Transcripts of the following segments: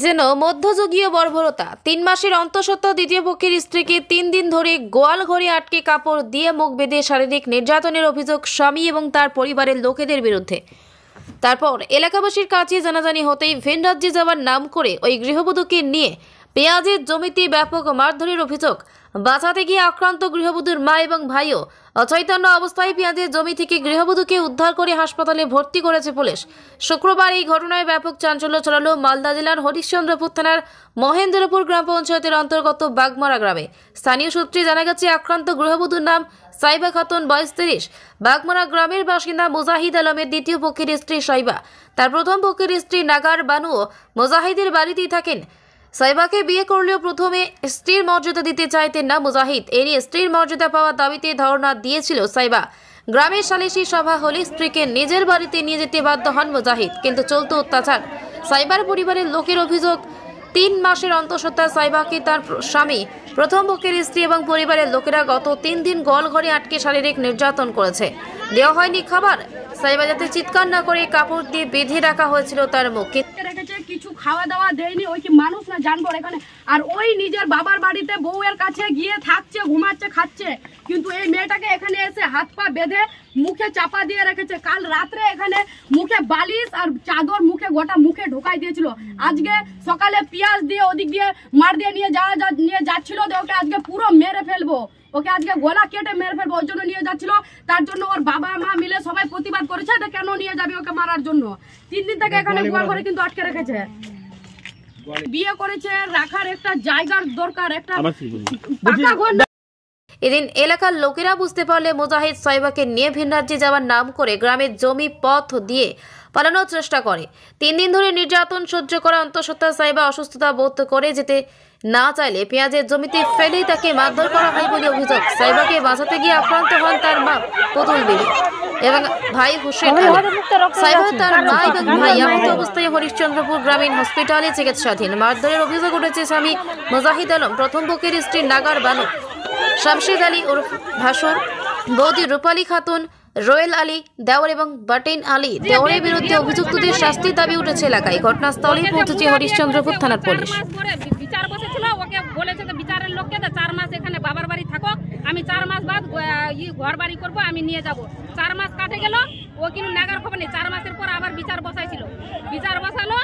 যেন মধ্যযুগীয় বর্বরতা। 3 মাসের অন্তঃসত্ত্বা দ্বিতীয় পক্ষের স্ত্রীকে 3 দিন ধরে গোয়াল ঘরে আটকে কাপড় দিয়ে মুখ বেঁধে শারীরিক নির্যাতনের অভিযোগ স্বামী এবং তার পরিবারের লোকেদের বিরুদ্ধে। তারপর এলাকাবাসীর কাছে জানাজানি হতেই ভিন রাজ্যে যাওয়ার নাম করে ওই গৃহবধূকে নিয়ে পেঁয়াজের জমিতে ব্যাপক মারধরের অভিযোগ। বাঁচাতে গিয়ে আক্রান্ত গৃহবধূর মা এবং ভাইও অচৈতন্য অবস্থায় পেঁয়াজের জমি থেকে গৃহবধূকে উদ্ধার করে হাসপাতালে ভর্তি করেছে পুলিশ। শুক্রবার এই ঘটনায় ব্যাপক চাঞ্চল্য ছড়ালো মালদা জেলার হরিশ্চন্দ্রপুর থানার মহেন্দ্রপুর গ্রাম পঞ্চায়েতের অন্তর্গত বাগমারা গ্রামে। স্থানীয় সূত্রে জানা গেছে, আক্রান্ত গৃহবধূর নাম সাইবা খাতুন, বয়স 30। বাগমারা গ্রামের বাসিন্দা মুজাহিদ আলমের দ্বিতীয় পক্ষের স্ত্রী সাইবা। তার প্রথম পক্ষের স্ত্রী নাগার বানুও মুজাহিদের বাড়িতেই থাকেন। সাইবাকে বিয়ে করলেও প্রথমে স্ত্রীর মর্যাদা দিতে চাইতেন না মুজাহিদ। এরই স্ত্রীর মর্যাদা পাওয়ার দাবিতে ধর্ণা দিয়েছিল সাইবা। গ্রামের সালিশি সভা হলে স্ত্রীকে নিজের বাড়িতে নিয়ে যেতে বাধ্য হন মুজাহিদ, কিন্তু চলত অত্যাচার। সাইবার পরিবারের লোকের অভিযোগ, 3 মাসের অন্তঃসত্ত্বা সাইবাকে তার স্বামী, প্রথম পক্ষের স্ত্রী এবং পরিবারের লোকেরা গত 3 দিন গোয়াল ঘরে আটকে শারীরিক নির্যাতন করেছে। দেওয়া হয়নি খাবার। সাইবা যাতে চিৎকার না করে কাপড় দিয়ে বেঁধে রাখা হয়েছিল তার মুখ। কিছু খাওয়া দাওয়া দেয়নি, ওই কি মানুষ না জানবো এখানে। আর ওই নিজের বাবার বাড়িতে বউয়ের কাছে গিয়ে থাকছে, ঘুমাচ্ছে, খাচ্ছে, কিন্তু এই মেয়েটাকে এখানে এসে হাত পা বেঁধে মুখে চাপা দিয়ে রেখেছে। কাল রাত্রে এখানে মুখে বালিশ আর চাদর মুখে গোটা মুখে ঢোকাই দিয়েছিল। আজকে সকালে পেঁয়াজ দিয়ে ওদিক দিয়ে মার দিয়ে নিয়ে যাচ্ছিল, ওকে আজকে পুরো মেরে ফেলবো, ওকে আজকে গলা কেটে মেরে ফেলবো, ওর জন্য নিয়ে যাচ্ছিল। তার জন্য ওর বাবা মা মিলে সবাই প্রতিবাদ করেছে, কেন নিয়ে যাবে ওকে মারার জন্য। 3 দিন থেকে এখানে গোয়াল ঘরে কিন্তু আটকে রেখেছে। বিয়ে করেছে, রাখার একটা জায়গার দরকার, একটা পাকা ঘর। এদিন এলাকার লোকেরা বুঝতে পারলে মুজাহিদ সাইবাকে নিয়ে ভিন রাজ্যে যাওয়ার নাম করে গ্রামের জমি পথ দিয়ে পালানোর চেষ্টা করে। 3 দিন ধরে নির্যাতন সহ্য করা অন্তঃসত্ত্বা সাইবা অসুস্থতা বোধ করে যেতে না চাইলে পেঁয়াজের জমিতে ফেলেই তাকে মারধর করা হয় বলে অভিযোগ। সাইবাকে বাঁচাতে গিয়ে আক্রান্ত হন তার মা পুতুল বিবি এবং ভাই হোসেন আলী। সাইবা, তার মা এবং ভাই আহত অবস্থায় হরিশ্চন্দ্রপুর গ্রামীণ হসপিটালে চিকিৎসাধীন। মারধরের অভিযোগ উঠেছে স্বামী মুজাহিদ আলম, প্রথম পক্ষের স্ত্রী নাগার বানু, শামশেদ আলী ওরফ ভাসুর, বৌদি রূপালী খাতুন, রোয়েল আলী দেওর এবং বাটেন আলী দেওরের বিরুদ্ধে অভিযুক্তদের শাস্তির দাবি উঠেছে এলাকায়। ঘটনাস্থলে পৌঁছেছে হরিশ্চন্দ্রপুর থানার পুলিশ। বিচার বসেছিল, ওকে বলেছে যে বিচারের লোককে 4 মাস এখানে বাবার বাড়ি থাকো, আমি 4 মাস বাদ ঘর বাড়ি করবো, আমি নিয়ে যাব। 4 মাস কাটে গেল, ও কিন্তু নাগার খবর নেই। 4 মাসের পর আবার বিচার বসাইছিল, বিচার বসালো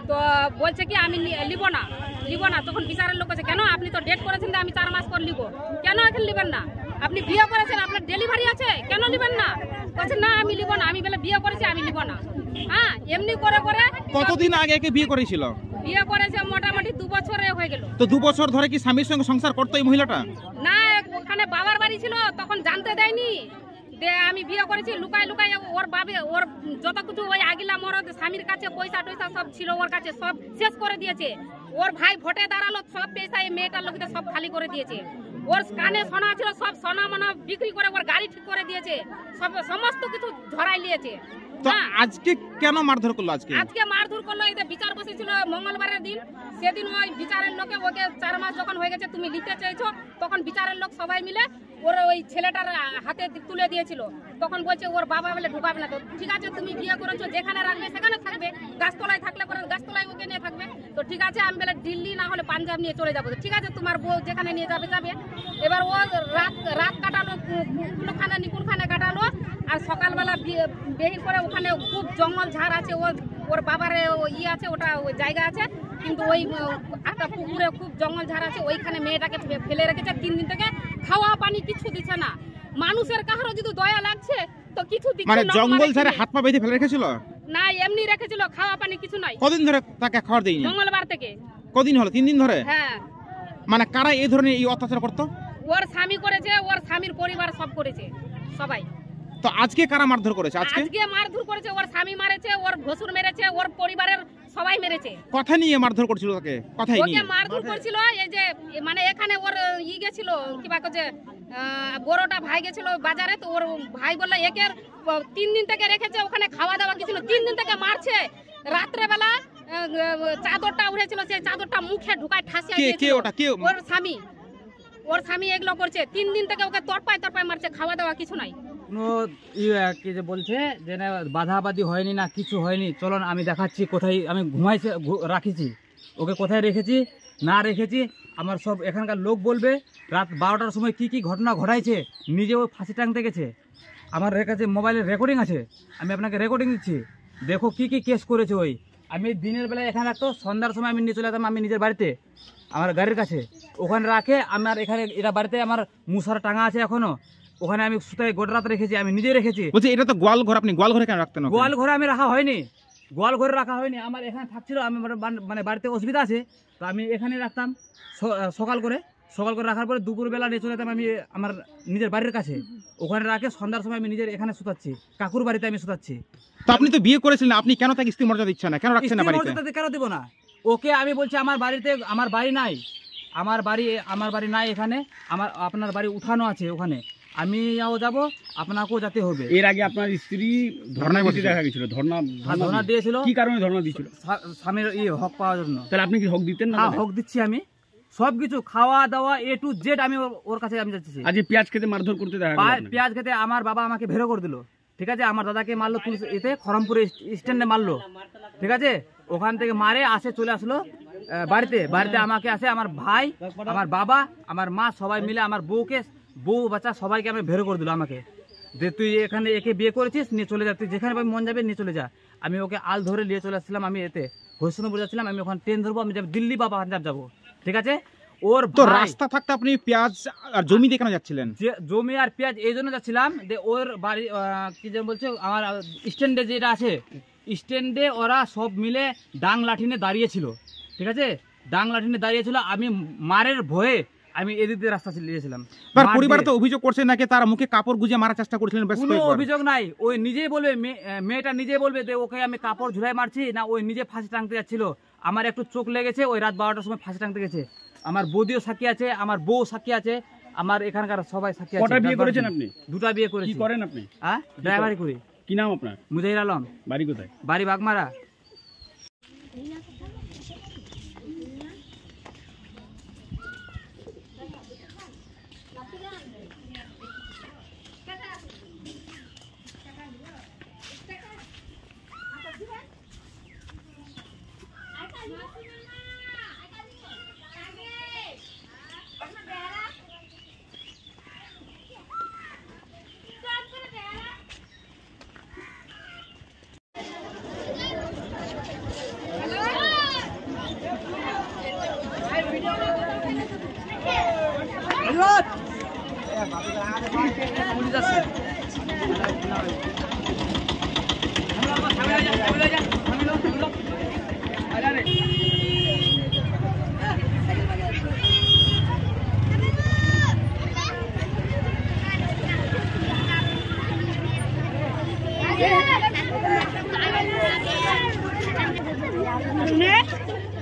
তো বলছে কি আমি লিব না। তখন বিচারের লোক আছে, কেন আপনি তো ডেট করেছেন আমি 4 মাস পর লিব, কেন এখন লিবেন না? আপনি বিয়ে করেছেন, আপনার ডেলিভারি আছে, কেন লিবেন না? বলছে না আমি লিব না, আমি বলে বিয়ে করেছি, আমি লিব না। হ্যাঁ, এমনি করে করে। কতদিন আগে বিয়ে করেছিল? বিয়ে করেছে মোটামুটি 2 বছরে হয়ে গেল। তো 2 বছর ধরে কি স্বামীর সঙ্গে সংসার করতো এই মহিলাটা? না, ওখানে বাবার বাড়ি ছিল, তখন জানতে দেয়নি যে আমি বিয়ে করেছি। লুকাই ওর বাবে ওর যত কিছু ওই আগিলা মরদ স্বামীর কাছে পয়সা টয়সা সব ছিল ওর কাছে, সব শেষ করে দিয়েছে। ওর ভাই ভোটে দাঁড়ালো, সব পয়সা এই মেয়েটার লোকতে সব খালি করে দিয়েছে। ওর কানে সোনা ছিল, সব সোনা মানা বিক্রি করে ওর গাড়ি ঠিক করে দিয়েছে, সব সমস্ত কিছু ধরাই নিয়েছে। তো আজকে কেন মারধর করলো? আজকে মারধর করলো, এই যে বিচার বসেছিল মঙ্গলবারের দিন, সেদিন ওই বিচারের লোকে ওকে 4 মাস যখন হয়ে গেছে তুমি নিতে চাইছো, তখন বিচারের লোক সবাই মিলে ওর ওই ছেলেটার হাতে তুলে দিয়েছিল। তখন বলছে ওর বাবা বলে ঢুকাবে না। তো ঠিক আছে, তুমি বিয়ে করেছো, যেখানে রাখবে সেখানে থাকবে, গাছতলায় থাকলে পরে গাছতলায় ওকে নিয়ে থাকবে। তো ঠিক আছে, আমি বলে দিল্লি না হলে পাঞ্জাব নিয়ে চলে যাবো। ঠিক আছে, তোমার বউ যেখানে নিয়ে যাবে। এবার ও রাত কাটালো, নিকুলখানে কাটালো। আর সকালবেলা বেরিয়ে করে ওখানে খুব জঙ্গল ঝাড় আছে, ওর বাবার আছে, ওটা ওই জায়গা আছে, কিন্তু ওই একটা পুকুরে খুব জঙ্গল ঝাড় আছে, ওইখানে মেয়েটাকে ফেলে রেখেছে। 3 দিন থেকে খাওয়া পানি কিছু দিচ্ছে না। মানুষের কারো যদি দয়া লাগছে তো কিছু দিচ্ছে না। জঙ্গল ঝাড়ে হাত পা বেঁধে ফেলে রেখেছিল? না, এমনি রেখেছিল, খাওয়া পানি কিছু নাই। কদিন ধরে তাকে খাবার দেয়নি? মঙ্গলবার থেকে। কদিন হলো? 3 দিন ধরে? হ্যাঁ। মানে কারা এই ধরনের এই অত্যাচার করতো? ওর স্বামী করেছে, ওর স্বামীর পরিবার সব করেছে, সবাই। তো আজকে কারা মারধর করেছে? আজকে মারধর করেছে, ওর স্বামী মারেছে, ওর ভসুর মেরেছে, ওর পরিবারের সবাই মেরেছে। কথা নিয়ে মারধর করছিল তাকে? কথাই নিয়ে ওকে মারধর করছিল। এই যে মানে এখানে ওর গেছিল কিবা যে বড়টা ভাই গেছিল বাজারে, তো ওর ভাই বললো একের 3 দিন থেকে রেখেছে, ওখানে খাওয়া দাওয়া কিছু না, 3 দিন থেকে মারছে। রাত্রেবেলা চাদরটা উড়েছিল, সেই চাদরটা মুখে ঢুকায় ঠাসিয়ে দিয়েছিল। ওর স্বামী এগুলো করছে। 3 দিন থেকে ওকে তরপায় মারছে, খাওয়া দাওয়া কিছু নাই। কোনো কি যে বলছে যে না বাধাবাধি হয়নি, না কিছু হয়নি, চলুন আমি দেখাচ্ছি কোথায় আমি রাখিছি। ওকে কোথায় রেখেছি না রেখেছি আমার সব এখানকার লোক বলবে। রাত 12টার সময় কি ঘটনা ঘটাইছে, নিজেও ফাঁসি টাঙতে গেছে। আমার কাছে মোবাইলের রেকর্ডিং আছে, আমি আপনাকে রেকর্ডিং দিচ্ছি, দেখো কি কেস করেছে। ওই আমি দিনের বেলায় এখানে রাখতো, সন্ধ্যার সময় আমি নিয়ে চলে যেতাম আমি নিজের বাড়িতে আমার গাড়ির কাছে, ওখানে রাখে আমার এখানে এরা বাড়িতে আমার মুসার টাঙা আছে এখনো, ওখানে আমি সুতায় গোটা রাত রেখেছি, আমি নিজে রেখেছি। বলছি এটা তো গোয়াল ঘর, আপনি গোয়াল ঘরে কেন রাখতেন? গোয়াল ঘরে আমি রাখা হয়নি, গোয়াল ঘরে রাখা হয়নি, আমার এখানে থাকছিল, আমি মানে বাড়িতে অসুবিধা আছে তো আমি এখানে রাখতাম। সকাল করে রাখার পরে দুপুরবেলা নিয়ে চলে যেতাম আমি আমার নিজের বাড়ির কাছে, ওখানে রাখে সন্ধ্যার সময় আমি নিজের এখানে শুতাচ্ছি, কাকুর বাড়িতে আমি শুতাচ্ছি। তো আপনি তো বিয়ে করেছিলেন, আপনি কেন তাকে স্ত্রী মর্যাদা দিচ্ছেন না, কেন রাখছেন না বাড়িতে? কেন দিব না ওকে? আমি বলছি আমার বাড়িতে আমার বাড়ি নাই, আমার বাড়ি নাই এখানে, আপনার বাড়ি উঠানো আছে ওখানে, আমিও যাব, আপনাকেও যেতে হবে। এর আগে আপনার স্ত্রী ধর্ণায় বসে দেখা গেছিল, ধর্ণা দিয়েছিল। কি কারণে ধর্ণা দিয়েছিল? স্বামীর হক পাওয়ার জন্য। তাহলে আপনি কি হক দিতেন না? হ্যাঁ, হক দিচ্ছি আমি, সবকিছু খাওয়া দাওয়া A to Z আমি ওর কাছে আমি যাচ্ছি। আজ পেঁয়াজ খেতে মারধর করতে দেখা গেল। পেঁয়াজ খেতে আমার বাবা আমাকে বেরো করে দিল, ঠিক আছে। আমার দাদাকে মারলো এতে খড়মপুরে স্ট্যান্ডে মারলো, ঠিক আছে। ওখান থেকে মারে আসে চলে আসলো বাড়িতে আমাকে আসে আমার ভাই, আমার বাবা, আমার মা সবাই মিলে আমার বউ বাচ্চা সবাইকে আমি বেরো করে দিল আমাকে, যে তুই এখানে একে বিয়ে করেছিস, নিয়ে চলে যা, তুই যেখানে মন যাবে নিয়ে চলে যা। আমি ওকে আল ধরে নিয়ে চলে আসছিলাম, আমি এতে হরিশ্চন্দ্রপুর যাচ্ছিলাম, আমি ওখানে ট্রেন ধরবো, আমি দিল্লি বা পাঞ্জাব যাবো, ঠিক আছে। ওর তো রাস্তা থাকতে আপনি পেঁয়াজ আর জমি দিয়ে কেন যাচ্ছিলেন? জমি আর পেঁয়াজ এই জন্য যাচ্ছিলাম যে ওর বাড়ি কি যেন বলছে আমার স্ট্যান্ডে যেটা আছে, স্ট্যান্ডে ওরা সব মিলে ডাং লাঠি নিয়ে দাঁড়িয়েছিল, ঠিক আছে। ডাং লাঠি নিয়ে দাঁড়িয়েছিল, আমি মারের ভয়ে আমি এদিক দিয়ে রাস্তা চালিয়েছিলাম। তার পরিবার তো অভিযোগ করছে নাকি তার মুখে কাপড় গুজে মারার চেষ্টা করেছিলেন। কোনো অভিযোগ নাই, ওই নিজেই বলবে, মেয়েটা নিজেই বলবে যে ওকে আমি কাপড় ঝুলাই মারছি না, ওই নিজে ফাঁসি টাঙতে যাচ্ছিল। আমার একটু চোখ লেগেছে, ওই রাত 12টার সময় ফাঁসি টাঙতে গেছে। আমার বৌদিও সাক্ষী আছে, আমার বউ সাক্ষী আছে, আমার এখানকার সবাই সাক্ষী আছে। কটা বিয়ে করেছেন আপনি? 2টা বিয়ে করেছি। কি করেন আপনি? হ্যাঁ, ড্রাইভারি করি। কি নাম আপনার? মুজাহির আলম। বাড়ি কোথায়? বাড়ি বাগমারা। Next.